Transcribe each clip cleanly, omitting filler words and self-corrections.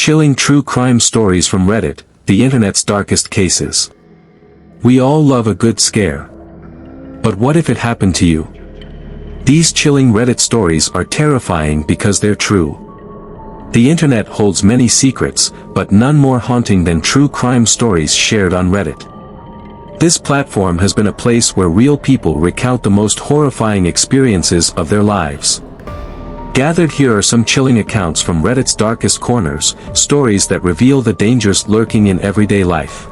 Chilling true crime stories from Reddit, the internet's darkest cases. We all love a good scare. But what if it happened to you? These chilling Reddit stories are terrifying because they're true. The internet holds many secrets, but none more haunting than true crime stories shared on Reddit. This platform has been a place where real people recount the most horrifying experiences of their lives. Gathered here are some chilling accounts from Reddit's darkest corners, stories that reveal the dangers lurking in everyday life.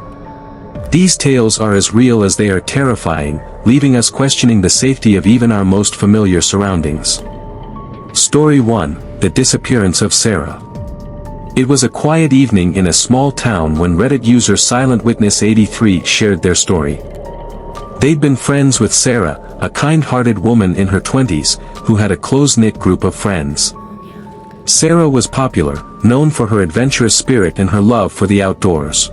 These tales are as real as they are terrifying, leaving us questioning the safety of even our most familiar surroundings. Story 1: The Disappearance of Sarah. It was a quiet evening in a small town when Reddit user Silent Witness 83 shared their story. They'd been friends with Sarah, a kind-hearted woman in her 20s, who had a close-knit group of friends. Sarah was popular, known for her adventurous spirit and her love for the outdoors.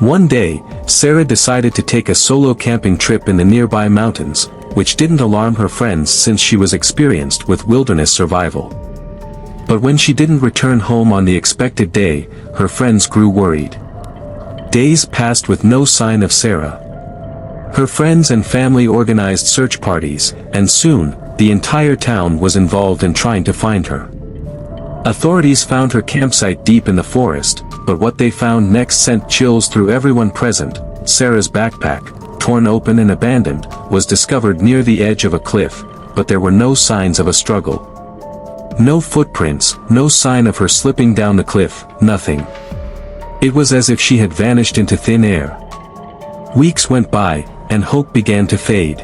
One day, Sarah decided to take a solo camping trip in the nearby mountains, which didn't alarm her friends since she was experienced with wilderness survival. But when she didn't return home on the expected day, her friends grew worried. Days passed with no sign of Sarah. Her friends and family organized search parties, and soon, the entire town was involved in trying to find her. Authorities found her campsite deep in the forest, but what they found next sent chills through everyone present. Sarah's backpack, torn open and abandoned, was discovered near the edge of a cliff, but there were no signs of a struggle. No footprints, no sign of her slipping down the cliff, nothing. It was as if she had vanished into thin air. Weeks went by, and hope began to fade.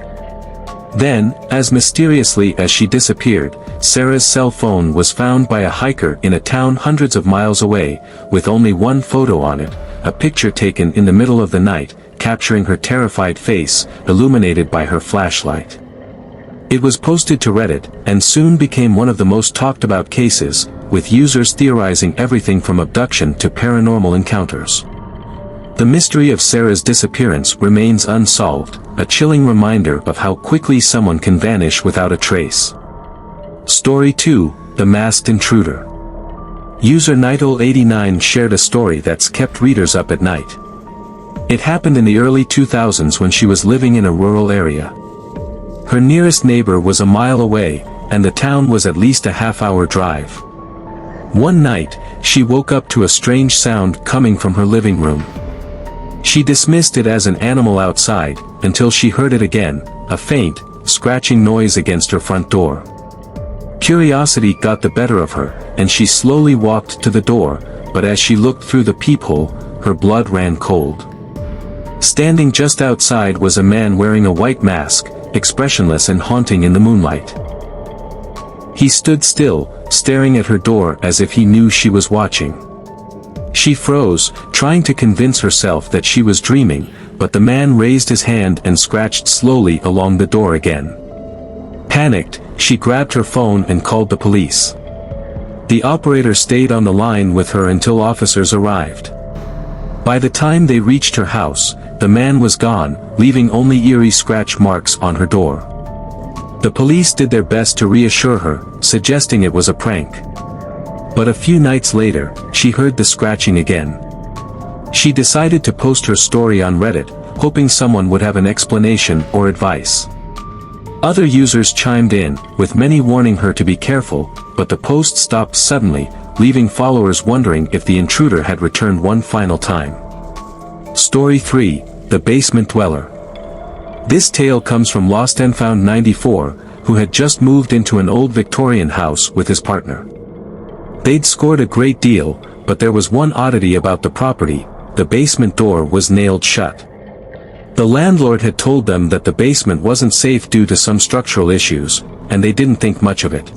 Then, as mysteriously as she disappeared, Sarah's cell phone was found by a hiker in a town hundreds of miles away, with only one photo on it, a picture taken in the middle of the night, capturing her terrified face, illuminated by her flashlight. It was posted to Reddit, and soon became one of the most talked about cases, with users theorizing everything from abduction to paranormal encounters. The mystery of Sarah's disappearance remains unsolved, a chilling reminder of how quickly someone can vanish without a trace. Story 2: The Masked Intruder. User Nightle89 shared a story that's kept readers up at night. It happened in the early 2000s when she was living in a rural area. Her nearest neighbor was a mile away, and the town was at least a half-hour drive. One night, she woke up to a strange sound coming from her living room. She dismissed it as an animal outside, until she heard it again, a faint, scratching noise against her front door. Curiosity got the better of her, and she slowly walked to the door, but as she looked through the peephole, her blood ran cold. Standing just outside was a man wearing a white mask, expressionless and haunting in the moonlight. He stood still, staring at her door as if he knew she was watching. She froze, trying to convince herself that she was dreaming, but the man raised his hand and scratched slowly along the door again. Panicked, she grabbed her phone and called the police. The operator stayed on the line with her until officers arrived. By the time they reached her house, the man was gone, leaving only eerie scratch marks on her door. The police did their best to reassure her, suggesting it was a prank. But a few nights later, she heard the scratching again. She decided to post her story on Reddit, hoping someone would have an explanation or advice. Other users chimed in, with many warning her to be careful, but the post stopped suddenly, leaving followers wondering if the intruder had returned one final time. Story 3: The Basement Dweller. This tale comes from Lost and Found 94, who had just moved into an old Victorian house with his partner. They'd scored a great deal, but there was one oddity about the property: the basement door was nailed shut. The landlord had told them that the basement wasn't safe due to some structural issues, and they didn't think much of it.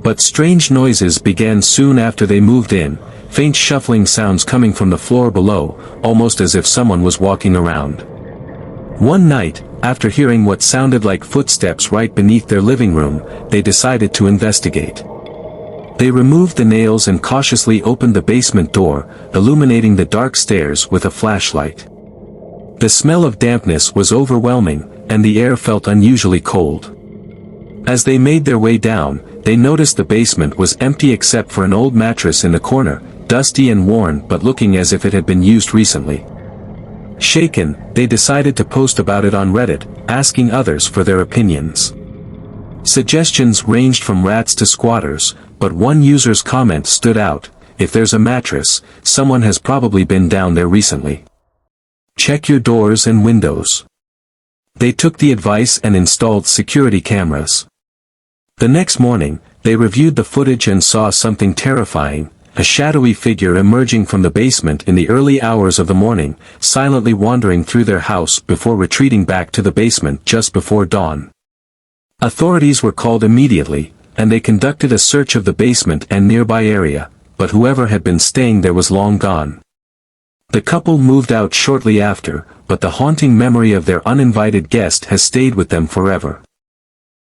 But strange noises began soon after they moved in, faint shuffling sounds coming from the floor below, almost as if someone was walking around. One night, after hearing what sounded like footsteps right beneath their living room, they decided to investigate. They removed the nails and cautiously opened the basement door, illuminating the dark stairs with a flashlight. The smell of dampness was overwhelming, and the air felt unusually cold. As they made their way down, they noticed the basement was empty except for an old mattress in the corner, dusty and worn but looking as if it had been used recently. Shaken, they decided to post about it on Reddit, asking others for their opinions. Suggestions ranged from rats to squatters, but one user's comment stood out: "If there's a mattress, someone has probably been down there recently. Check your doors and windows." They took the advice and installed security cameras. The next morning, they reviewed the footage and saw something terrifying: a shadowy figure emerging from the basement in the early hours of the morning, silently wandering through their house before retreating back to the basement just before dawn. Authorities were called immediately, and they conducted a search of the basement and nearby area, but whoever had been staying there was long gone. The couple moved out shortly after, but the haunting memory of their uninvited guest has stayed with them forever.